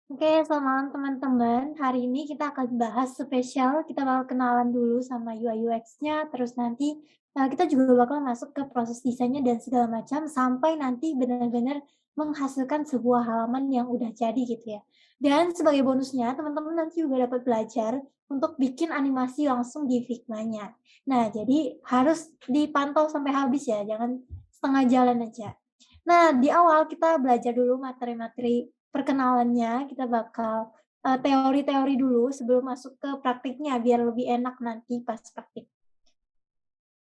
Oke, selamat malam teman-teman. Hari ini kita akan bahas spesial, kita bakal kenalan dulu sama UI UX-nya, terus nanti kita juga bakal masuk ke proses desainnya dan segala macam, sampai nanti benar-benar menghasilkan sebuah halaman yang udah jadi gitu ya. Dan sebagai bonusnya, teman-teman nanti juga dapat belajar untuk bikin animasi langsung di Figma-nya. Nah, jadi harus dipantau sampai habis ya, jangan setengah jalan aja. Nah, di awal kita belajar dulu materi-materi perkenalannya, kita bakal, teori-teori dulu sebelum masuk ke praktiknya, biar lebih enak nanti pas praktik.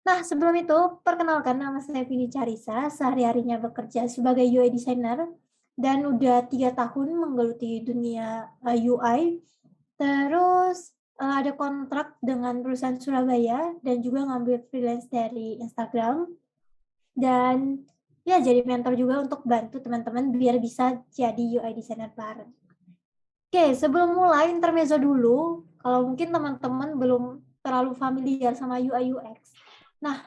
Nah, sebelum itu, perkenalkan nama saya Vini Carissa, sehari-harinya bekerja sebagai UI designer, dan udah 3 tahun menggeluti dunia, UI. Terus, ada kontrak dengan perusahaan Surabaya dan juga ngambil freelance dari Instagram. Dan, ya jadi mentor juga untuk bantu teman-teman biar bisa jadi UI designer bareng. Oke, sebelum mulai intermezzo dulu, kalau mungkin teman-teman belum terlalu familiar sama UI UX. Nah,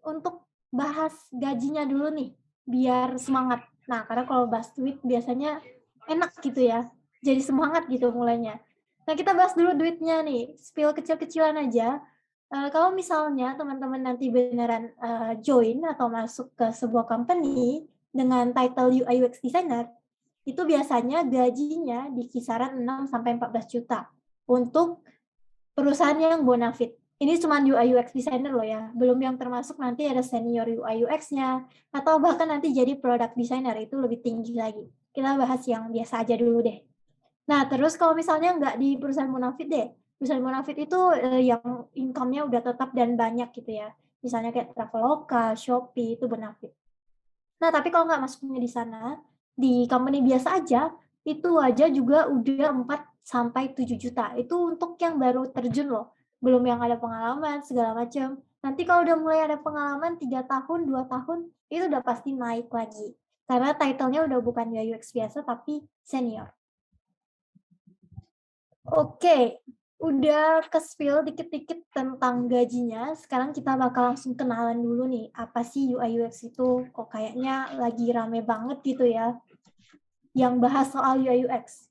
untuk bahas gajinya dulu nih, biar semangat. Nah, karena kalau bahas duit biasanya enak gitu ya, jadi semangat gitu mulainya. Nah, kita bahas dulu duitnya nih, spill kecil-kecilan aja. Kalau misalnya teman-teman nanti beneran, join atau masuk ke sebuah company dengan title UI UX designer, itu biasanya gajinya di kisaran 6 sampai 14 juta untuk perusahaan yang bonafit. Ini cuma UI UX designer loh ya, belum yang termasuk nanti ada senior UI UX-nya, atau bahkan nanti jadi product designer, itu lebih tinggi lagi. Kita bahas yang biasa aja dulu deh. Nah, terus kalau misalnya nggak di perusahaan bonafit deh, perusahaan bonafit itu, yang income-nya udah tetap dan banyak gitu ya, misalnya kayak Traveloka, Shopee, itu bonafit. Nah, tapi kalau nggak masuknya di sana, di company biasa aja, itu aja juga udah 4 sampai 7 juta. Itu untuk yang baru terjun loh, belum yang ada pengalaman segala macam. Nanti kalau udah mulai ada pengalaman 3 tahun, 2 tahun, itu udah pasti naik lagi. Karena title-nya udah bukan UI UX biasa, tapi senior. Oke, udah ke-spill dikit-dikit tentang gajinya, sekarang kita bakal langsung kenalan dulu nih, apa sih UI UX itu? Kok kayaknya lagi rame banget gitu ya, yang bahas soal UI UX.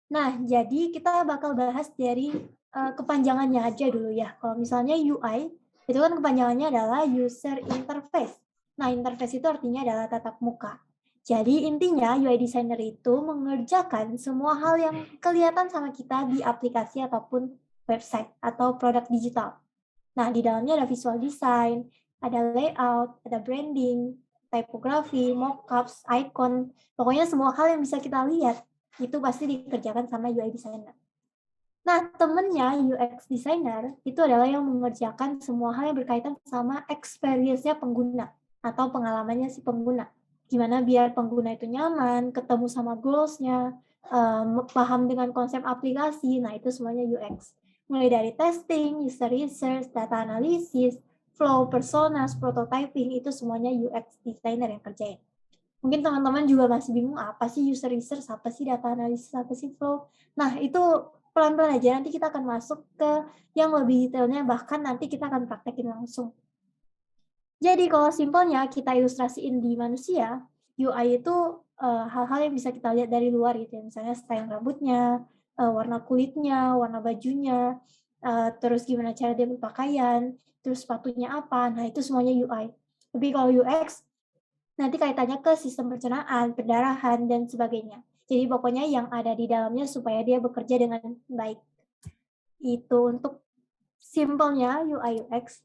Nah, jadi kita bakal bahas dari kepanjangannya aja dulu ya. Kalau misalnya UI, itu kan kepanjangannya adalah User Interface. Nah, interface itu artinya adalah tatap muka. Jadi intinya UI designer itu mengerjakan semua hal yang kelihatan sama kita di aplikasi ataupun website atau produk digital. Nah, di dalamnya ada visual design, ada layout, ada branding, typography, mockups, icon, pokoknya semua hal yang bisa kita lihat itu pasti dikerjakan sama UI designer. Nah, temennya UX designer itu adalah yang mengerjakan semua hal yang berkaitan sama experience-nya pengguna atau pengalamannya si pengguna. Gimana biar pengguna itu nyaman, ketemu sama goals-nya, paham dengan konsep aplikasi, nah itu semuanya UX. Mulai dari testing, user research, data analysis, flow, personas, prototyping, itu semuanya UX designer yang kerjain. Mungkin teman-teman juga masih bingung apa sih user research, apa sih data analysis, apa sih flow. Nah, itu pelan-pelan aja, nanti kita akan masuk ke yang lebih detailnya, bahkan nanti kita akan praktekin langsung. Jadi kalau simpelnya kita ilustrasiin di manusia, UI itu hal-hal yang bisa kita lihat dari luar gitu ya, misalnya style rambutnya, warna kulitnya, warna bajunya, terus gimana cara dia berpakaian, terus sepatunya apa, nah itu semuanya UI. Tapi kalau UX nanti kaitannya ke sistem pencernaan, pendarahan, dan sebagainya. Jadi pokoknya yang ada di dalamnya supaya dia bekerja dengan baik. Itu untuk simpelnya UI UX.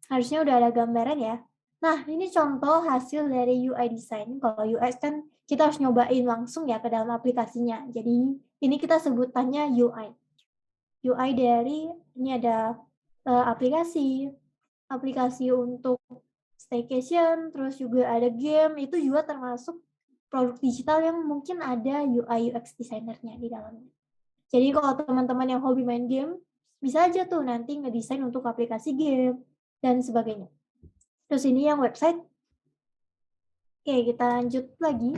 Harusnya udah ada gambaran ya. Nah, ini contoh hasil dari UI design. Kalau UX kan kita harus nyobain langsung ya ke dalam aplikasinya. Jadi ini kita sebutannya UI. UI dari ini ada aplikasi, aplikasi untuk staycation, terus juga ada game, itu juga termasuk produk digital yang mungkin ada UI UX designer-nya di dalamnya. Jadi kalau teman-teman yang hobi main game, bisa aja tuh nanti ngedesain untuk aplikasi game dan sebagainya. Terus ini yang website. Oke, kita lanjut lagi.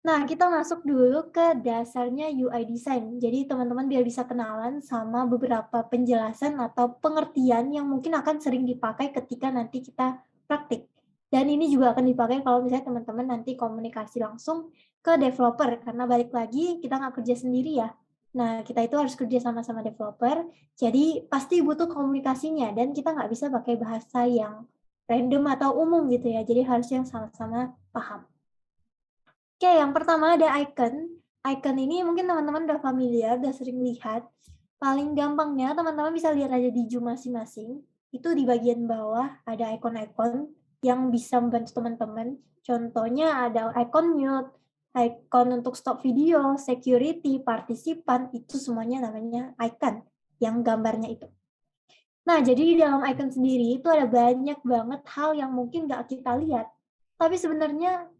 Nah, kita masuk dulu ke dasarnya UI design. Jadi teman-teman biar bisa kenalan sama beberapa penjelasan atau pengertian yang mungkin akan sering dipakai ketika nanti kita praktik. Dan ini juga akan dipakai kalau misalnya teman-teman nanti komunikasi langsung ke developer, karena balik lagi kita nggak kerja sendiri ya. Nah, kita itu harus kerja sama-sama developer, jadi pasti butuh komunikasinya, dan kita nggak bisa pakai bahasa yang random atau umum gitu ya, jadi harus yang sama-sama paham. Oke, yang pertama ada icon. Icon ini mungkin teman-teman udah familiar, udah sering lihat. Paling gampangnya teman-teman bisa lihat aja di Zoom masing-masing. Itu di bagian bawah ada icon-icon yang bisa membantu teman-teman. Contohnya ada icon mute, icon untuk stop video, security, partisipan, itu semuanya namanya icon yang gambarnya itu. Nah, jadi di dalam icon sendiri itu ada banyak banget hal yang mungkin nggak kita lihat. Tapi sebenarnya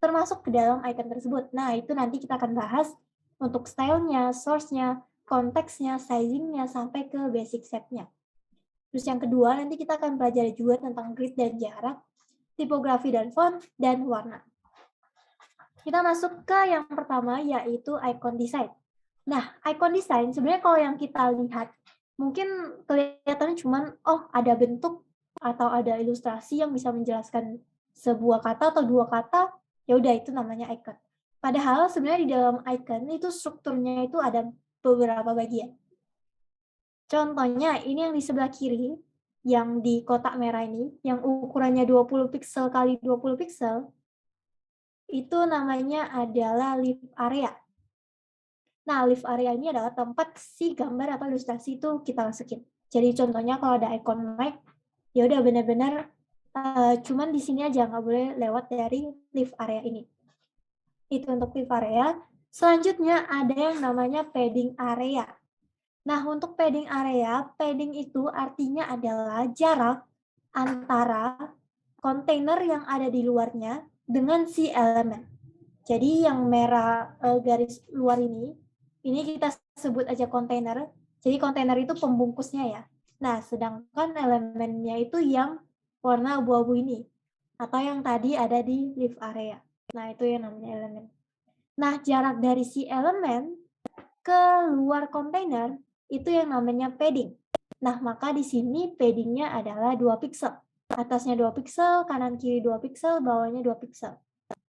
termasuk ke dalam icon tersebut. Nah, itu nanti kita akan bahas untuk stylenya, source-nya, konteksnya, sizing-nya, sampai ke basic shape-nya. Terus yang kedua, nanti kita akan pelajari juga tentang grid dan jarak, tipografi dan font, dan warna. Kita masuk ke yang pertama, yaitu icon design. Nah, icon design sebenarnya kalau yang kita lihat, mungkin kelihatannya cuman, oh ada bentuk atau ada ilustrasi yang bisa menjelaskan sebuah kata atau dua kata, ya udah itu namanya icon. Padahal sebenarnya di dalam icon itu strukturnya itu ada beberapa bagian. Contohnya ini yang di sebelah kiri, yang di kotak merah ini, yang ukurannya 20 piksel kali 20 piksel, itu namanya adalah live area. Nah, live area ini adalah tempat si gambar atau ilustrasi itu kita masukin. Jadi contohnya kalau ada icon mic, ya udah benar-benar cuman di sini aja, nggak boleh lewat dari live area ini. Itu untuk live area. Selanjutnya ada yang namanya padding area. Nah, untuk padding area, padding itu artinya adalah jarak antara kontainer yang ada di luarnya dengan si elemen. Jadi yang merah garis luar ini kita sebut aja kontainer. Jadi kontainer itu pembungkusnya ya. Nah, sedangkan elemennya itu yang warna abu-abu ini. Atau yang tadi ada di live area. Nah, itu yang namanya elemen. Nah, jarak dari si elemen ke luar kontainer itu yang namanya padding. Nah, maka di sini paddingnya adalah 2 piksel. Atasnya 2 piksel, kanan kiri 2 piksel, bawahnya 2 piksel.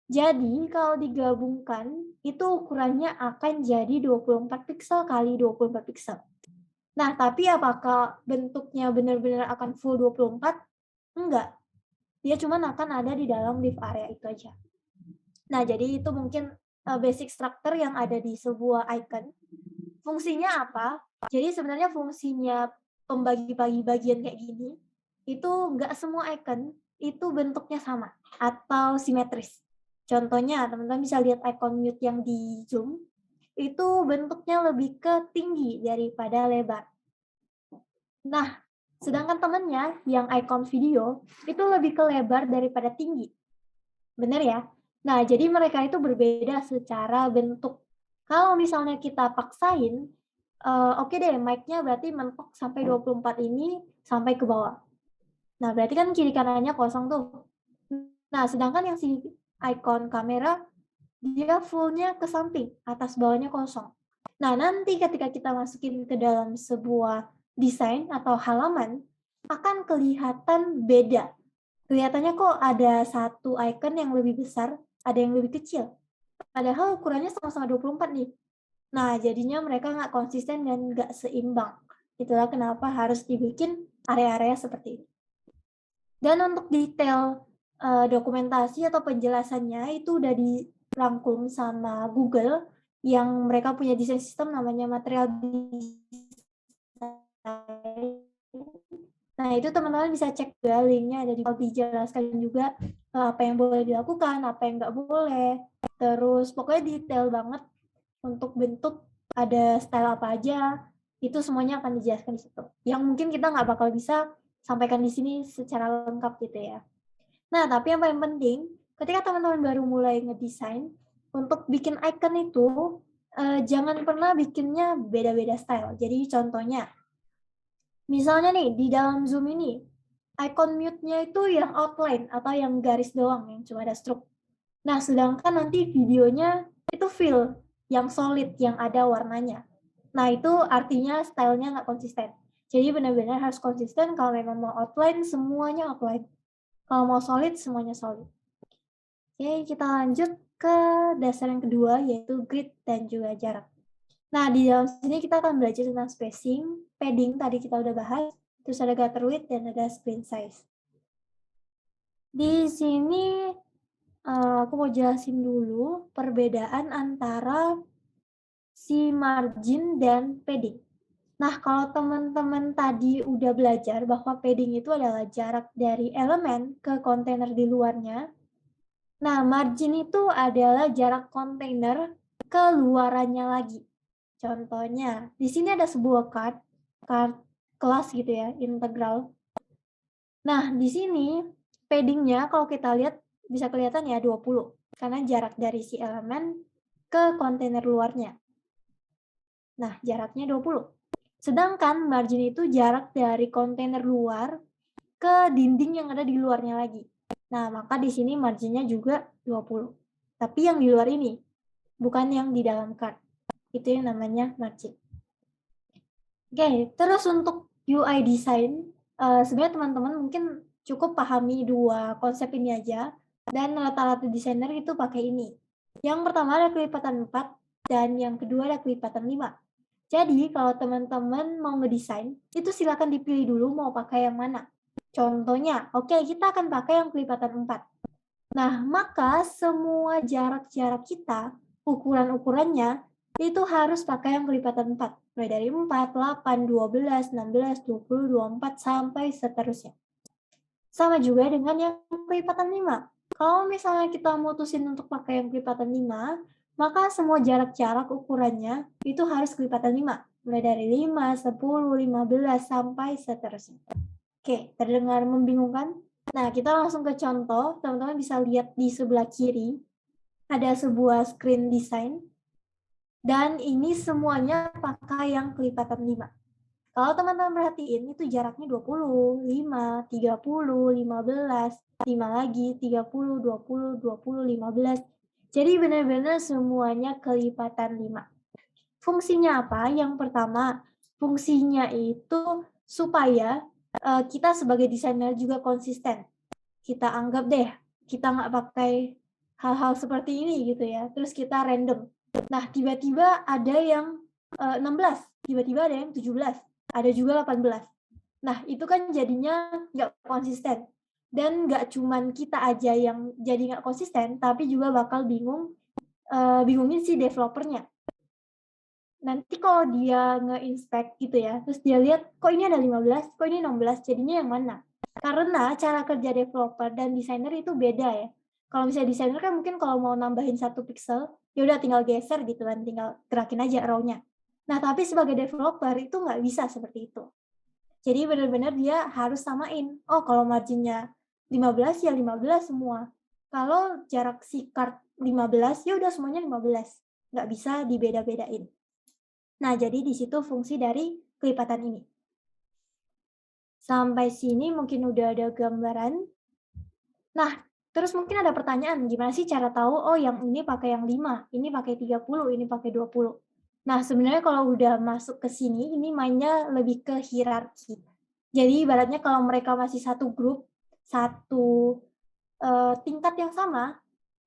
Jadi kalau digabungkan itu ukurannya akan jadi 24 piksel kali 24 piksel. Nah, tapi apakah bentuknya benar-benar akan full 24? Enggak. Dia cuma akan ada di dalam live area itu aja. Nah, jadi itu mungkin basic structure yang ada di sebuah icon. Fungsinya apa? Jadi sebenarnya fungsinya pembagi-bagi bagian kayak gini, itu nggak semua icon itu bentuknya sama atau simetris. Contohnya, teman-teman bisa lihat icon mute yang di Zoom, itu bentuknya lebih ke tinggi daripada lebar. Nah, sedangkan temennya yang icon video, itu lebih ke lebar daripada tinggi. Benar ya? Nah, jadi mereka itu berbeda secara bentuk. Kalau misalnya kita paksain, oke deh, mic-nya berarti mentok sampai 24 ini sampai ke bawah. Nah, berarti kan kiri kanannya kosong tuh. Nah, sedangkan yang si icon kamera, dia full-nya ke samping, atas bawahnya kosong. Nah, nanti ketika kita masukin ke dalam sebuah desain atau halaman, akan kelihatan beda. Kelihatannya kok ada satu icon yang lebih besar, ada yang lebih kecil. Padahal ukurannya sama-sama 24 nih. Nah, jadinya mereka nggak konsisten dan nggak seimbang. Itulah kenapa harus dibikin area-area seperti ini. Dan untuk detail dokumentasi atau penjelasannya itu udah dirangkum sama Google yang mereka punya desain sistem namanya Material Design. Nah, itu teman-teman bisa cek juga linknya ada di bawah, dijelaskan juga apa yang boleh dilakukan, apa yang nggak boleh. Terus pokoknya detail banget untuk bentuk, ada style apa aja, itu semuanya akan dijelaskan di situ. Yang mungkin kita nggak bakal bisa sampaikan di sini secara lengkap gitu ya. Nah, tapi yang paling penting, ketika teman-teman baru mulai ngedesain, untuk bikin icon itu, jangan pernah bikinnya beda-beda style. Jadi contohnya, misalnya nih, di dalam Zoom ini, icon mute-nya itu yang outline atau yang garis doang, yang cuma ada stroke. Nah, sedangkan nanti videonya itu fill, yang solid, yang ada warnanya. Nah, itu artinya stylenya nggak konsisten. Jadi benar-benar harus konsisten kalau memang mau outline, semuanya outline. Kalau mau solid, semuanya solid. Oke, kita lanjut ke dasar yang kedua, yaitu grid dan juga jarak. Nah, di dalam sini kita akan belajar tentang spacing, padding tadi kita udah bahas, terus ada gutter width dan ada screen size. Di sini aku mau jelasin dulu perbedaan antara si margin dan padding. Nah, kalau teman-teman tadi udah belajar bahwa padding itu adalah jarak dari elemen ke kontainer di luarnya. Nah, margin itu adalah jarak kontainer ke luarannya lagi. Contohnya, di sini ada sebuah card kelas gitu ya, integral. Nah, di sini padding-nya kalau kita lihat bisa kelihatan ya 20, karena jarak dari si elemen ke kontainer luarnya. Nah, jaraknya 20. Sedangkan margin itu jarak dari kontainer luar ke dinding yang ada di luarnya lagi. Nah, maka di sini marginnya juga 20. Tapi yang di luar ini, bukan yang di dalam card. Itu yang namanya margin. Oke, terus untuk UI design, sebenarnya teman-teman mungkin cukup pahami dua konsep ini aja, dan rata-rata desainer itu pakai ini. Yang pertama ada kelipatan 4, dan yang kedua ada kelipatan 5. Jadi kalau teman-teman mau ngedesain, itu silakan dipilih dulu mau pakai yang mana. Contohnya, oke kita akan pakai yang kelipatan 4. Nah, maka semua jarak-jarak kita, ukuran-ukurannya, itu harus pakai yang kelipatan 4. Mulai dari 4, 8, 12, 16, 20, 24, sampai seterusnya. Sama juga dengan yang kelipatan 5. Kalau misalnya kita mutusin untuk pakai yang kelipatan 5, maka semua jarak-jarak ukurannya itu harus kelipatan 5. Mulai dari 5, 10, 15, sampai seterusnya. Oke, terdengar membingungkan? Nah, kita langsung ke contoh. Teman-teman bisa lihat di sebelah kiri, ada sebuah screen design, dan ini semuanya pakai yang kelipatan 5. Kalau teman-teman perhatiin, itu jaraknya 20, 5, 30, 15, 5 lagi, 30, 20, 20, 15. Jadi benar-benar semuanya kelipatan 5. Fungsinya apa? Yang pertama, fungsinya itu supaya kita sebagai desainer juga konsisten. Kita anggap deh, kita nggak pakai hal-hal seperti ini gitu ya, terus kita random. Nah, tiba-tiba ada yang 16, tiba-tiba ada yang 17, ada juga 18. Nah, itu kan jadinya nggak konsisten. Dan nggak cuman kita aja yang jadi nggak konsisten, tapi juga bakal bingungin si developernya. Nanti kalau dia nge-inspect gitu ya, terus dia lihat, kok ini ada 15, kok ini 16, jadinya yang mana? Karena cara kerja developer dan desainer itu beda ya. Kalau misalnya desainer kan mungkin kalau mau nambahin 1 pixel, ya udah tinggal geser gitu kan, tinggal gerakin aja row-nya. Nah, tapi sebagai developer itu nggak bisa seperti itu. Jadi benar-benar dia harus samain. Oh, kalau marginnya 15 ya 15 semua. Kalau jarak si card 15 ya udah semuanya 15. Nggak bisa dibeda-bedain. Nah, jadi di situ fungsi dari kelipatan ini. Sampai sini mungkin udah ada gambaran. Nah, terus mungkin ada pertanyaan, gimana sih cara tahu, oh yang ini pakai yang 5, ini pakai 30, ini pakai 20. Nah, sebenarnya kalau udah masuk ke sini, ini mainnya lebih ke hierarki. Jadi ibaratnya kalau mereka masih satu grup, satu tingkat yang sama,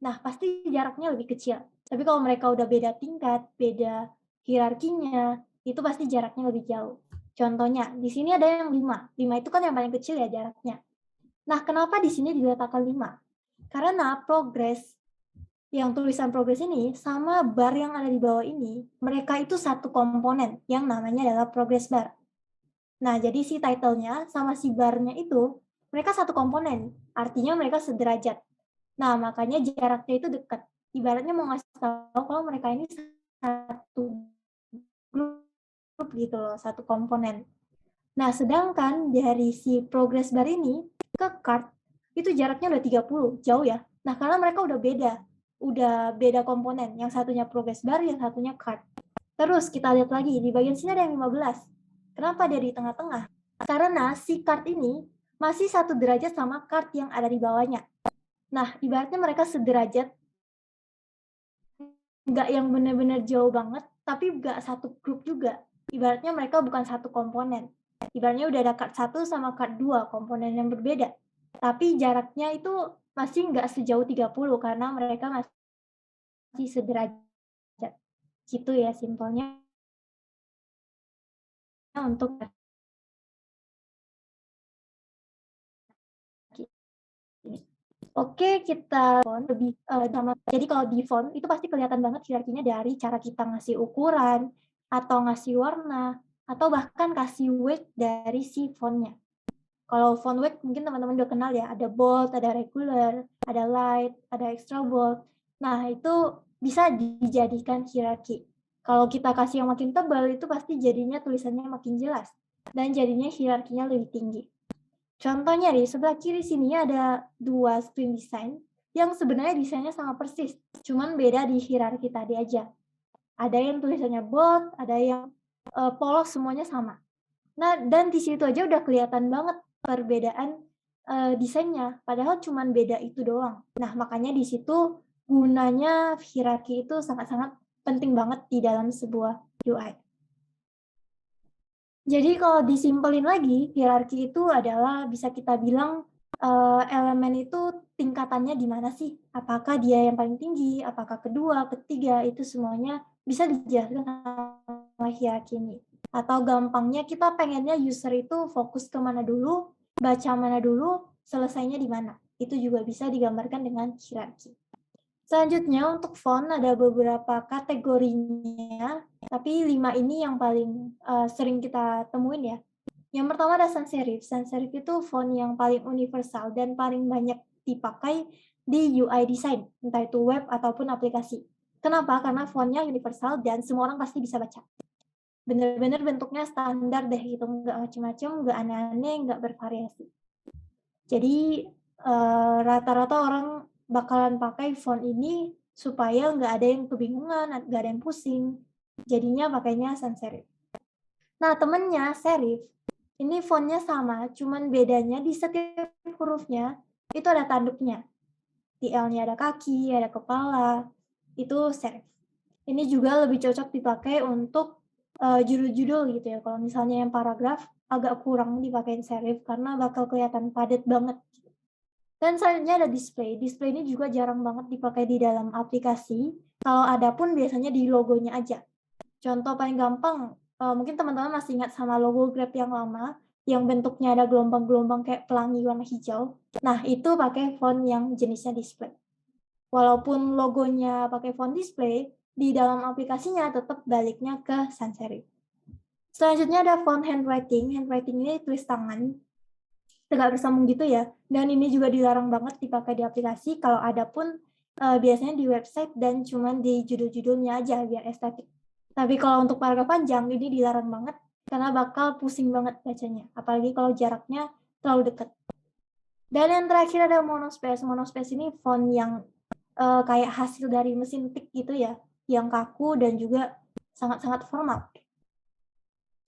nah pasti jaraknya lebih kecil. Tapi kalau mereka udah beda tingkat, beda hierarkinya, itu pasti jaraknya lebih jauh. Contohnya, di sini ada yang 5. 5 itu kan yang paling kecil ya jaraknya. Nah, kenapa di sini diletakkan 5? Karena progres, yang tulisan progres ini sama bar yang ada di bawah ini, mereka itu satu komponen yang namanya adalah progress bar. Nah, jadi si title-nya sama si bar-nya itu, mereka satu komponen, artinya mereka sederajat. Nah, makanya jaraknya itu dekat. Ibaratnya mau ngasih tahu kalau mereka ini satu grup gitu loh, satu komponen. Nah, sedangkan dari si progress bar ini ke card, itu jaraknya udah 30, jauh ya. Nah, karena mereka udah beda komponen. Yang satunya progress bar, yang satunya card. Terus kita lihat lagi, di bagian sini ada yang 15. Kenapa dia di tengah-tengah? Karena si card ini masih satu derajat sama card yang ada di bawahnya. Nah, ibaratnya mereka sederajat, nggak yang benar-benar jauh banget, tapi nggak satu grup juga. Ibaratnya mereka bukan satu komponen. Ibaratnya udah ada card 1 sama card 2, komponen yang berbeda. Tapi jaraknya itu masih nggak sejauh 30 karena mereka masih sederajat, gitu ya simpelnya untuk ini. Oke, kita font lebih, jadi kalau di font itu pasti kelihatan banget hierarkinya dari cara kita ngasih ukuran, atau ngasih warna, atau bahkan kasih weight dari si font-nya. Kalau font weight mungkin teman-teman udah kenal ya, ada bold, ada regular, ada light, ada extra bold. Nah, itu bisa dijadikan hierarki. Kalau kita kasih yang makin tebal, itu pasti jadinya tulisannya makin jelas, dan jadinya hierarkinya lebih tinggi. Contohnya di sebelah kiri sini ada 2 screen design yang sebenarnya desainnya sama persis, cuman beda di hierarki tadi aja. Ada yang tulisannya bold, ada yang, polos semuanya sama. Nah, dan di situ aja udah kelihatan banget perbedaan, desainnya, padahal cuman beda itu doang. Nah, makanya di situ gunanya hierarki itu sangat-sangat penting banget di dalam sebuah UI. Jadi kalau disimpelin lagi, hierarki itu adalah bisa kita bilang, elemen itu tingkatannya di mana sih? Apakah dia yang paling tinggi, apakah kedua, ketiga, itu semuanya bisa dijelaskan sama hierarki ini. Atau gampangnya kita pengennya user itu fokus ke mana dulu, baca mana dulu, selesainya di mana. Itu juga bisa digambarkan dengan hierarki. Selanjutnya untuk font ada beberapa kategorinya, tapi 5 ini yang paling, sering kita temuin ya. Yang pertama ada sans serif. Sans serif itu font yang paling universal dan paling banyak dipakai di UI design, entah itu web ataupun aplikasi. Kenapa? Karena fontnya universal dan semua orang pasti bisa baca. Bener-bener bentuknya standar deh gitu, nggak macem-macem, nggak aneh-aneh, nggak bervariasi. Jadi, rata-rata orang bakalan pakai font ini supaya nggak ada yang kebingungan, nggak ada yang pusing. Jadinya pakainya sans serif. Nah, temennya serif, ini fontnya sama, cuman bedanya di setiap hurufnya itu ada tanduknya. Di L-nya ada kaki, ada kepala, itu serif. Ini juga lebih cocok dipakai untuk, judul-judul gitu ya. Kalau misalnya yang paragraf agak kurang dipakein serif karena bakal kelihatan padat banget. Dan selanjutnya ada display. Display ini juga jarang banget dipakai di dalam aplikasi. Kalau ada pun biasanya di logonya aja. Contoh paling gampang, mungkin teman-teman masih ingat sama logo Grab yang lama, yang bentuknya ada gelombang-gelombang kayak pelangi warna hijau. Nah, itu pakai font yang jenisnya display. Walaupun logonya pakai font display, di dalam aplikasinya tetap baliknya ke sans serif. Selanjutnya ada font handwriting. Handwriting ini tulis tangan. Tegak bersambung gitu ya, dan ini juga dilarang banget dipakai di aplikasi, kalau ada pun, biasanya di website dan cuman di judul-judulnya aja biar estetik. Tapi kalau untuk paragraf panjang, ini dilarang banget, karena bakal pusing banget bacanya, apalagi kalau jaraknya terlalu dekat. Dan yang terakhir ada monospace. Monospace ini font yang, kayak hasil dari mesin tik gitu ya, yang kaku dan juga sangat-sangat formal.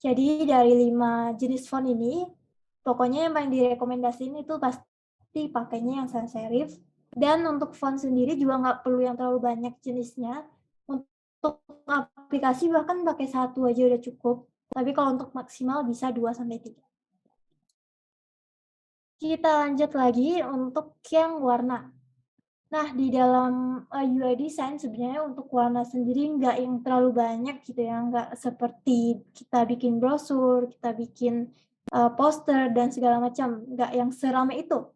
Jadi dari 5 jenis font ini, pokoknya yang paling direkomendasiin itu pasti pakainya yang sans serif, dan untuk font sendiri juga nggak perlu yang terlalu banyak jenisnya. Untuk aplikasi bahkan pakai 1 aja udah cukup, tapi kalau untuk maksimal bisa 2 sampai 3. Kita lanjut lagi untuk yang warna. Nah, di dalam, UI design sebenarnya untuk warna sendiri nggak yang terlalu banyak gitu ya, nggak seperti kita bikin brosur, kita bikin, poster dan segala macam, nggak yang serame itu.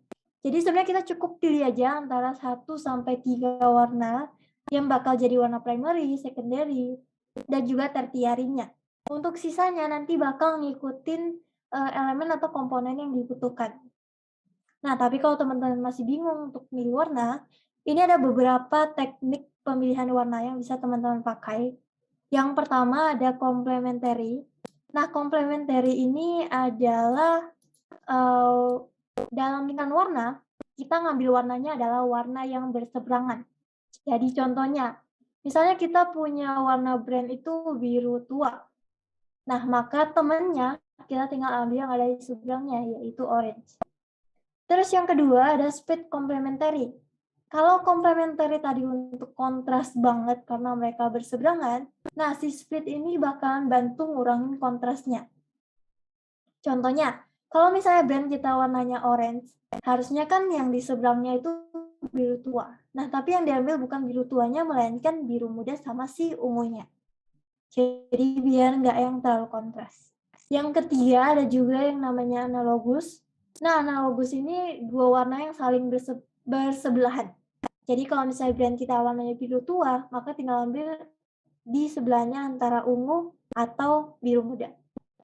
Jadi sebenarnya kita cukup pilih aja antara 1 sampai 3 warna yang bakal jadi warna primary, secondary, dan juga tertiary-nya. Untuk sisanya nanti bakal ngikutin, elemen atau komponen yang dibutuhkan. Nah, tapi kalau teman-teman masih bingung untuk milih warna, ini ada beberapa teknik pemilihan warna yang bisa teman-teman pakai. Yang pertama ada complementary. Nah, complementary ini adalah, eee, dalam lingkaran warna, kita ngambil warnanya adalah warna yang berseberangan. Jadi contohnya, misalnya kita punya warna brand itu biru tua. Nah, maka temennya kita tinggal ambil yang ada di seberangnya, yaitu orange. Terus yang kedua ada speed complementary. Kalau complementary tadi untuk kontras banget karena mereka berseberangan, nah si speed ini bakalan bantu ngurangin kontrasnya. Contohnya, Kalau misalnya brand kita warnanya orange, harusnya kan yang di seberangnya itu biru tua. Nah, tapi yang diambil bukan biru tuanya, melainkan biru muda sama si ungunya. Jadi biar nggak yang terlalu kontras. Yang ketiga ada juga yang namanya analogus. Nah, analogus ini dua warna yang saling bersebelahan. Jadi kalau misalnya brand kita warnanya biru tua, maka tinggal ambil di sebelahnya antara ungu atau biru muda.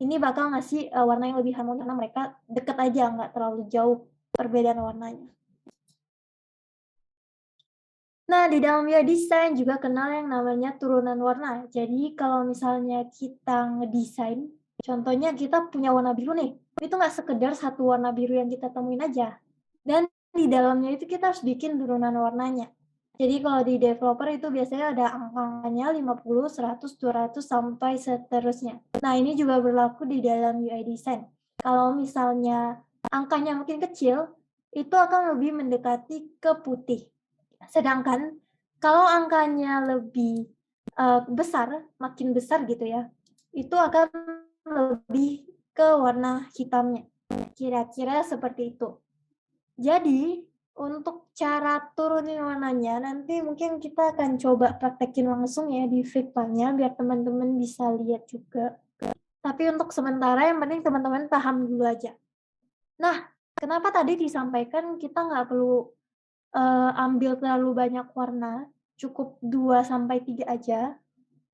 Ini bakal ngasih warna yang lebih harmonis karena mereka deket aja, nggak terlalu jauh perbedaan warnanya. Nah, di dalam UI design juga kenal yang namanya turunan warna. Jadi kalau misalnya kita ngedesain, contohnya kita punya warna biru nih, itu nggak sekedar satu warna biru yang kita temuin aja. Dan di dalamnya itu kita harus bikin turunan warnanya. Jadi kalau di developer itu biasanya ada angkanya 50, 100, 200, sampai seterusnya. Nah, ini juga berlaku di dalam UI design. Kalau misalnya angkanya makin kecil, itu akan lebih mendekati ke putih. Sedangkan kalau angkanya lebih besar, makin besar gitu ya, itu akan lebih ke warna hitamnya. Kira-kira seperti itu. Jadi, untuk cara turunin warnanya, nanti mungkin kita akan coba praktekin langsung ya di Figma-nya, biar teman-teman bisa lihat juga. Tapi untuk sementara yang penting teman-teman paham dulu aja. Nah, kenapa tadi disampaikan kita nggak perlu ambil terlalu banyak warna, cukup 2 sampai 3 aja,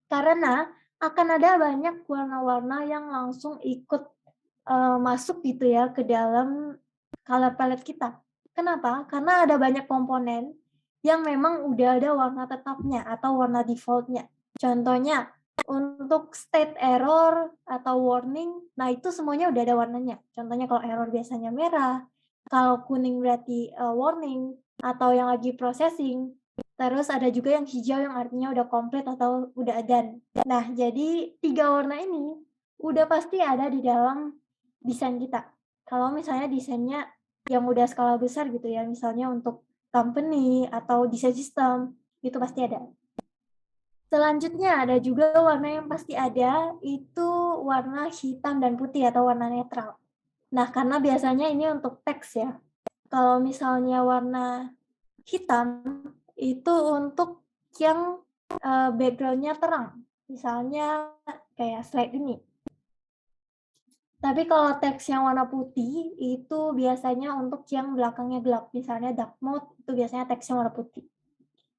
karena akan ada banyak warna-warna yang langsung ikut masuk gitu ya ke dalam color palette kita. Kenapa? Karena ada banyak komponen yang memang udah ada warna tetapnya atau warna default-nya. Contohnya, untuk state error atau warning, nah itu semuanya udah ada warnanya. Contohnya kalau error biasanya merah, kalau kuning berarti warning, atau yang lagi processing. Terus ada juga yang hijau yang artinya udah komplit atau udah done. Nah, jadi 3 warna ini udah pasti ada di dalam desain kita. Kalau misalnya desainnya yang udah skala besar gitu ya, misalnya untuk company atau desain sistem, itu pasti ada. Selanjutnya ada juga warna yang pasti ada, itu warna hitam dan putih atau warna netral. Nah, karena biasanya ini untuk teks ya. Kalau misalnya warna hitam, itu untuk yang background-nya terang. Misalnya kayak slide ini. Tapi kalau teks yang warna putih, itu biasanya untuk yang belakangnya gelap. Misalnya dark mode, itu biasanya teks yang warna putih.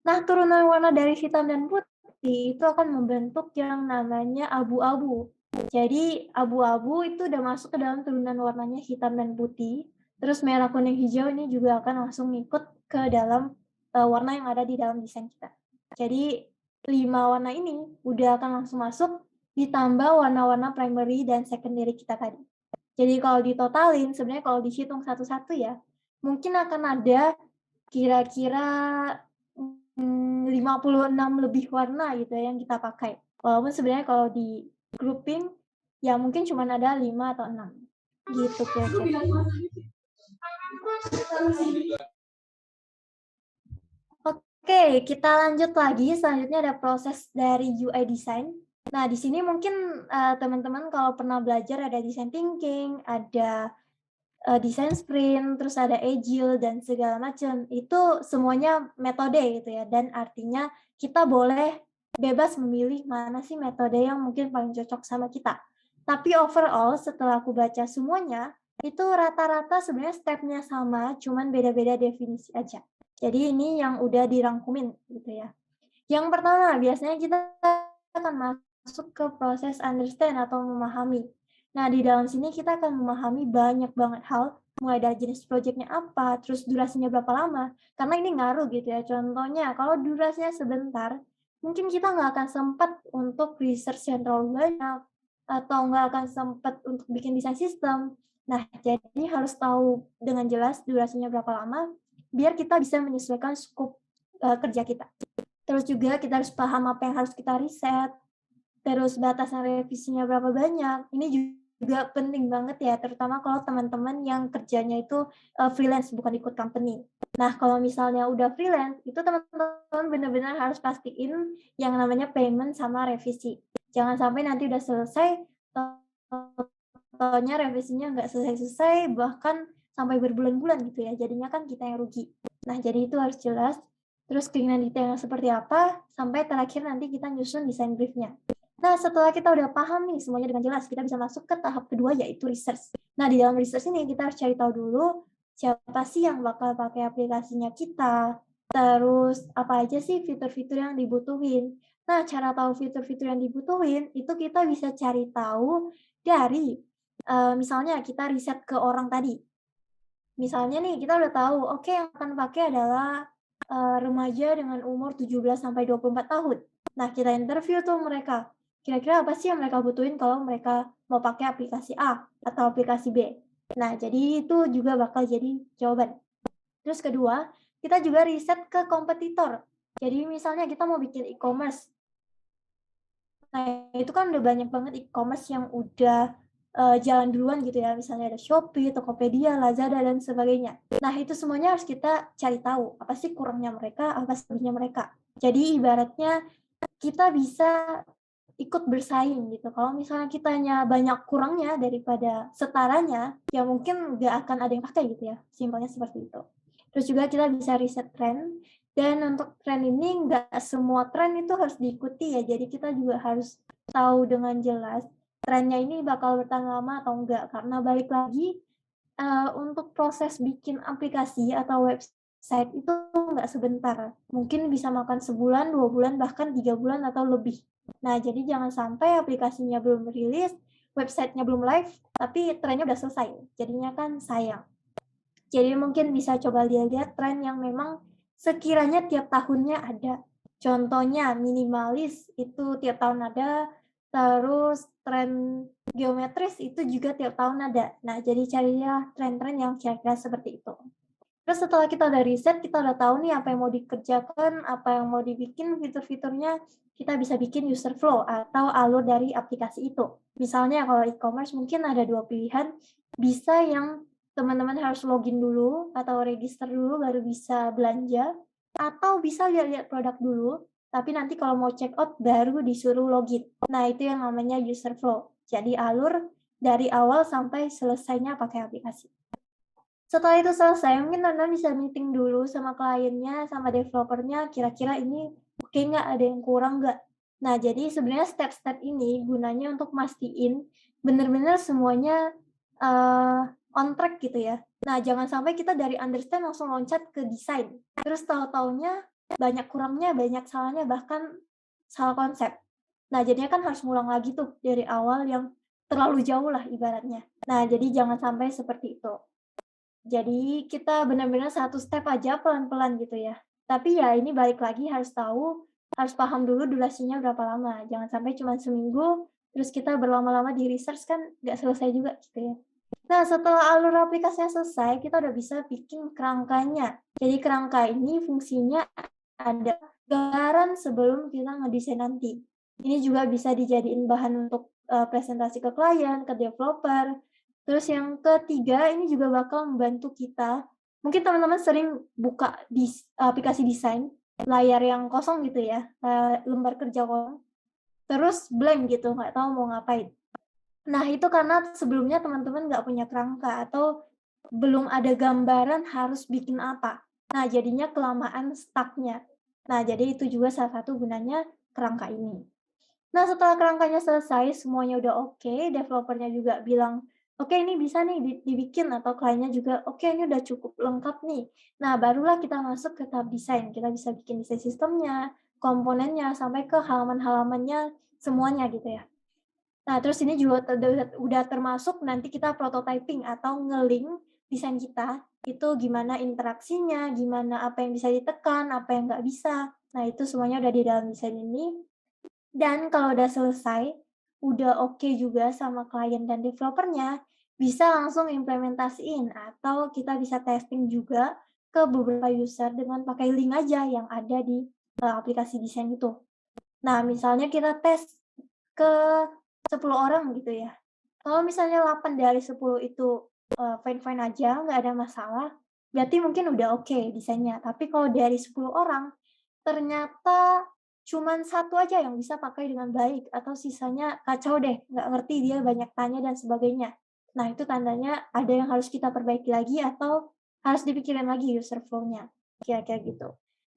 Nah, turunan warna dari hitam dan putih itu akan membentuk yang namanya abu-abu. Jadi, abu-abu itu udah masuk ke dalam turunan warnanya hitam dan putih. Terus merah, kuning, hijau ini juga akan langsung ngikut ke dalam warna yang ada di dalam desain kita. Jadi, 5 warna ini udah akan langsung masuk, ditambah warna-warna primary dan secondary kita tadi. Jadi kalau ditotalin, sebenarnya kalau dihitung satu-satu ya, mungkin akan ada kira-kira 56 lebih warna gitu ya yang kita pakai. Walaupun sebenarnya kalau di grouping, ya mungkin cuma ada 5 atau 6, gitu kira-kira. Oke, kita lanjut lagi, selanjutnya ada proses dari UI design. Nah, di sini mungkin teman-teman kalau pernah belajar ada design thinking, ada design sprint, terus ada agile dan segala macam. Itu semuanya metode gitu ya, dan artinya kita boleh bebas memilih mana sih metode yang mungkin paling cocok sama kita. Tapi overall setelah aku baca semuanya, itu rata-rata sebenarnya step-nya sama, cuman beda-beda definisi aja. Jadi ini yang udah dirangkumin gitu ya. Yang pertama, biasanya kita akan masuk ke proses understand atau memahami. Nah, di dalam sini kita akan memahami banyak banget hal, mulai dari jenis proyeknya apa, terus durasinya berapa lama, karena ini ngaruh gitu ya. Contohnya, kalau durasinya sebentar, mungkin kita nggak akan sempat untuk research yang terlalu banyak, atau nggak akan sempat untuk bikin desain sistem. Nah, jadi harus tahu dengan jelas durasinya berapa lama, biar kita bisa menyesuaikan skop kerja kita. Terus juga kita harus paham apa yang harus kita riset, terus batasan revisinya berapa banyak. Ini juga penting banget ya, terutama kalau teman-teman yang kerjanya itu freelance, bukan ikut company. Nah, kalau misalnya udah freelance, itu teman-teman benar-benar harus pastiin yang namanya payment sama revisi. Jangan sampai nanti udah selesai, taunya revisinya nggak selesai-selesai, bahkan sampai berbulan-bulan gitu ya, jadinya kan kita yang rugi. Nah, jadi itu harus jelas, terus keinginan detailnya seperti apa, sampai terakhir nanti kita nyusun desain brief-nya. Nah, setelah kita udah paham nih semuanya dengan jelas, kita bisa masuk ke tahap kedua yaitu research. Nah, di dalam research ini kita harus cari tahu dulu siapa sih yang bakal pakai aplikasinya kita, terus apa aja sih fitur-fitur yang dibutuhin. Nah, cara tahu fitur-fitur yang dibutuhin itu kita bisa cari tahu dari misalnya kita riset ke orang tadi. Misalnya nih kita udah tahu, oke yang akan pakai adalah, remaja dengan umur 17 sampai 24 tahun. Nah, kita interview tuh mereka, kira-kira apa sih yang mereka butuhin kalau mereka mau pakai aplikasi A atau aplikasi B. Nah, jadi itu juga bakal jadi jawaban. Terus kedua, kita juga riset ke kompetitor. Jadi misalnya kita mau bikin e-commerce. Nah, itu kan udah banyak banget e-commerce yang udah, jalan duluan gitu ya, misalnya ada Shopee, Tokopedia, Lazada, dan sebagainya. Nah, itu semuanya harus kita cari tahu, apa sih kurangnya mereka, apa sih lebihnya mereka. Jadi ibaratnya kita bisa ikut bersaing gitu. Kalau misalnya kitanya banyak kurangnya daripada setaranya, ya mungkin nggak akan ada yang pakai gitu ya, simpelnya seperti itu. Terus juga kita bisa riset tren, dan untuk tren ini nggak semua tren itu harus diikuti ya, jadi kita juga harus tahu dengan jelas trennya ini bakal bertahan lama atau enggak. Karena balik lagi, untuk proses bikin aplikasi atau website itu nggak sebentar, mungkin bisa makan sebulan, 2 bulan, bahkan 3 bulan atau lebih. Nah, jadi jangan sampai aplikasinya belum rilis, websitenya belum live, tapi trennya udah selesai, jadinya kan sayang. Jadi mungkin bisa coba lihat-lihat tren yang memang sekiranya tiap tahunnya ada. Contohnya minimalis itu tiap tahun ada, terus tren geometris itu juga tiap tahun ada. Nah, jadi carilah tren-tren yang kira-kira seperti itu. Terus setelah kita udah riset, kita udah tahu nih apa yang mau dikerjakan, apa yang mau dibikin fitur-fiturnya, kita bisa bikin user flow atau alur dari aplikasi itu. Misalnya kalau e-commerce mungkin ada 2 pilihan, bisa yang teman-teman harus login dulu atau register dulu baru bisa belanja, atau bisa lihat-lihat produk dulu, tapi nanti kalau mau check out baru disuruh login. Nah, itu yang namanya user flow. Jadi alur dari awal sampai selesainya pakai aplikasi. Setelah itu selesai, mungkin teman-teman bisa meeting dulu sama kliennya, sama developernya, kira-kira ini oke nggak, ada yang kurang nggak. Nah, jadi sebenarnya step-step ini gunanya untuk mastiin benar-benar semuanya, on track gitu ya. Nah, jangan sampai kita dari understand langsung loncat ke desain, terus tahu-taunya banyak kurangnya, banyak salahnya, bahkan salah konsep. Nah, jadinya kan harus ngulang lagi tuh dari awal yang terlalu jauh lah ibaratnya. Nah, jadi jangan sampai seperti itu. Jadi kita benar-benar satu step aja pelan-pelan gitu ya. Tapi ya ini balik lagi harus tahu, harus paham dulu durasinya berapa lama. Jangan sampai cuma seminggu, terus kita berlama-lama di research kan nggak selesai juga gitu ya. Nah, setelah alur aplikasinya selesai, kita udah bisa bikin kerangkanya. Jadi kerangka ini fungsinya ada gambaran sebelum kita ngedesain nanti. Ini juga bisa dijadiin bahan untuk presentasi ke klien, ke developer. Terus yang ketiga, ini juga bakal membantu kita. Mungkin teman-teman sering buka aplikasi desain, layar yang kosong gitu ya, lembar kerja kosong, terus blank gitu, nggak tahu mau ngapain. Nah, itu karena sebelumnya teman-teman nggak punya kerangka atau belum ada gambaran harus bikin apa. Nah, jadinya kelamaan stuck-nya. Nah, jadi itu juga salah satu gunanya kerangka ini. Nah, setelah kerangkanya selesai, semuanya udah oke, developernya juga bilang, "Oke, ini bisa nih dibikin," atau kliennya juga, "Oke, ini udah cukup lengkap nih." Nah, barulah kita masuk ke tahap desain. Kita bisa bikin desain sistemnya, komponennya, sampai ke halaman-halamannya semuanya gitu ya. Nah, terus ini juga udah termasuk nanti kita prototyping atau nge-link desain kita, itu gimana interaksinya, gimana apa yang bisa ditekan, apa yang nggak bisa. Nah, itu semuanya udah di dalam desain ini. Dan kalau udah selesai, udah oke juga sama klien dan developernya, bisa langsung implementasiin atau kita bisa testing juga ke beberapa user dengan pakai link aja yang ada di aplikasi desain itu. Nah, misalnya kita tes ke 10 orang gitu ya. Kalau misalnya 8 dari 10 itu, fine-fine aja, nggak ada masalah, berarti mungkin udah oke desainnya. Tapi kalau dari 10 orang, ternyata cuman satu aja yang bisa pakai dengan baik atau sisanya kacau deh, nggak ngerti dia banyak tanya dan sebagainya. Nah, itu tandanya ada yang harus kita perbaiki lagi atau harus dipikirin lagi user flow-nya, kira-kira gitu.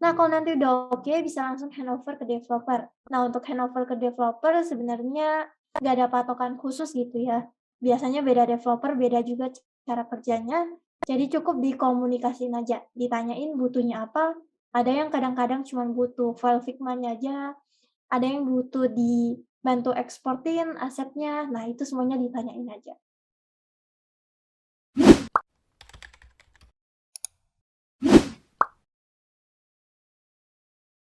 Nah, kalau nanti udah oke, bisa langsung handover ke developer. Nah, untuk handover ke developer sebenarnya nggak ada patokan khusus gitu ya. Biasanya beda developer, beda juga cara kerjanya, jadi cukup dikomunikasiin aja, ditanyain butuhnya apa, ada yang kadang-kadang cuma butuh file Figma-nya aja, ada yang butuh dibantu eksportin asetnya, nah itu semuanya ditanyain aja.